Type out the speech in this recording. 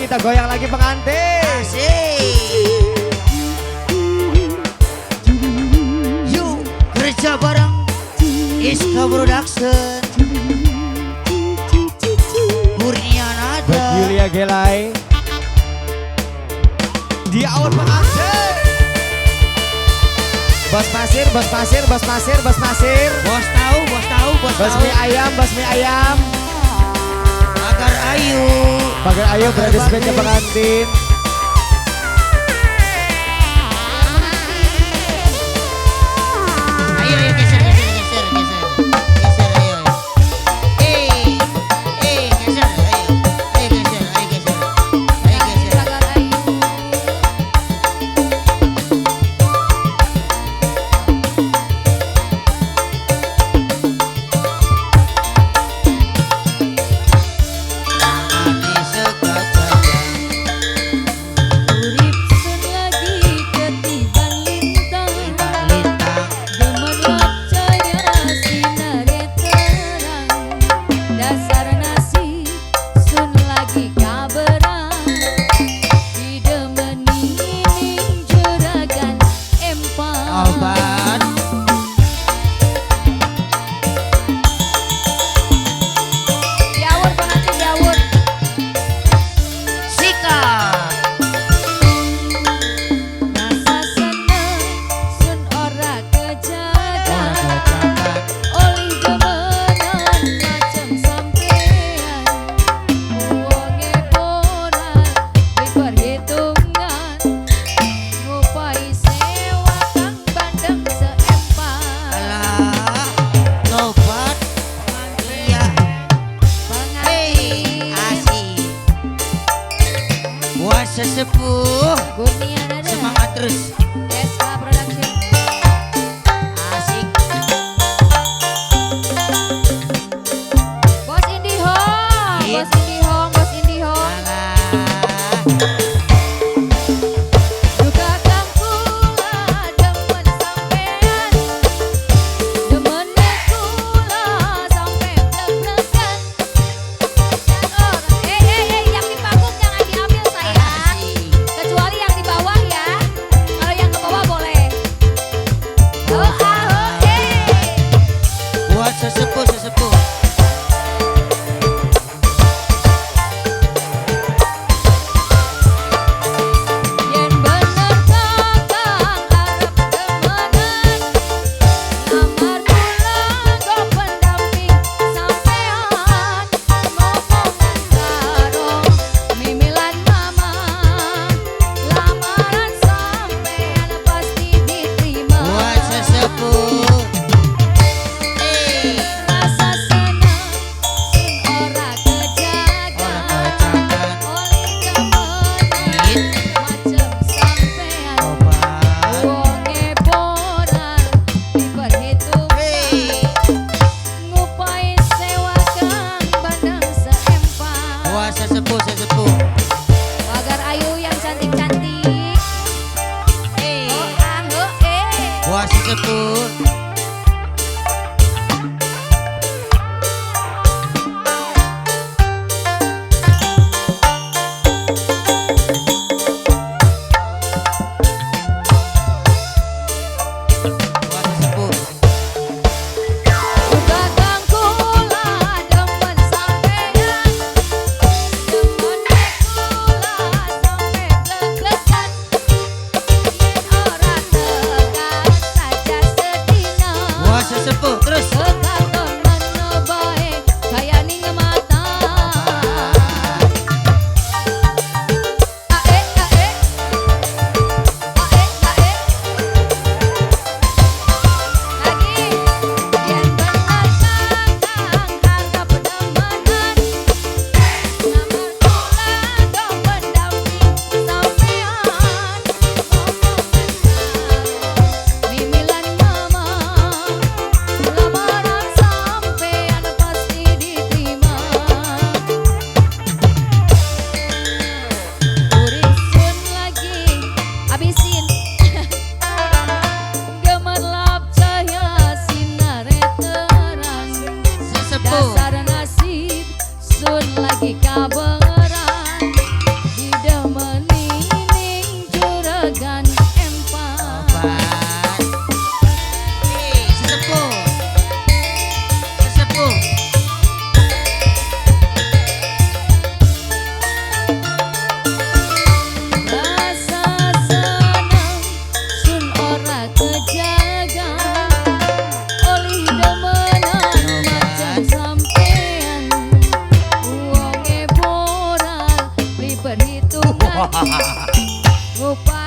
kita goyang lagi pengantin. Asik. Yuk kerja bareng Iska Production. Kurnia Buat Nada. Yulia Gelai. Di awal pengantin. Bos pasir, bos pasir, bos pasir, bos pasir. Bos tahu, bos tahu, bos Bos tahu. mie ayam, bos mie ayam. Agar Ayu. Pagar ayo berada sebagai pengantin. Ayo, ayo geser, geser, geser, geser. Geser, ayo. Geser, ayo. Geser, ayo geser. Ayo geser. Tangan sekacang. Urip sun lagi ketiban lintang, Lintang. demen wacana sinare terang. Dasar nasi sun lagi kaberang, didemeni ning juragan empang. Obat. Diawur pengantin diawur. Sikat. Rasa seneng sun ora kejagan, oleh demenan macem sampean. Wonge boran diperhitungan, ngupai sewa kang bandeng seempang. Alah, tobat. Iya. Pengantin Asik. Buat sesepuh. Kurnia Nada, Semangat terus. SK Production. Asik. Bos Indihome, Iya. Bos Indihome, Bos Indihome. Alah. Duka kang kula demen sampean, demene kula sampe blek-blekan. Yang di panggung jangan diambil sayang, Asik. kecuali yang di bawah ya. Kalau yang ke Ngupa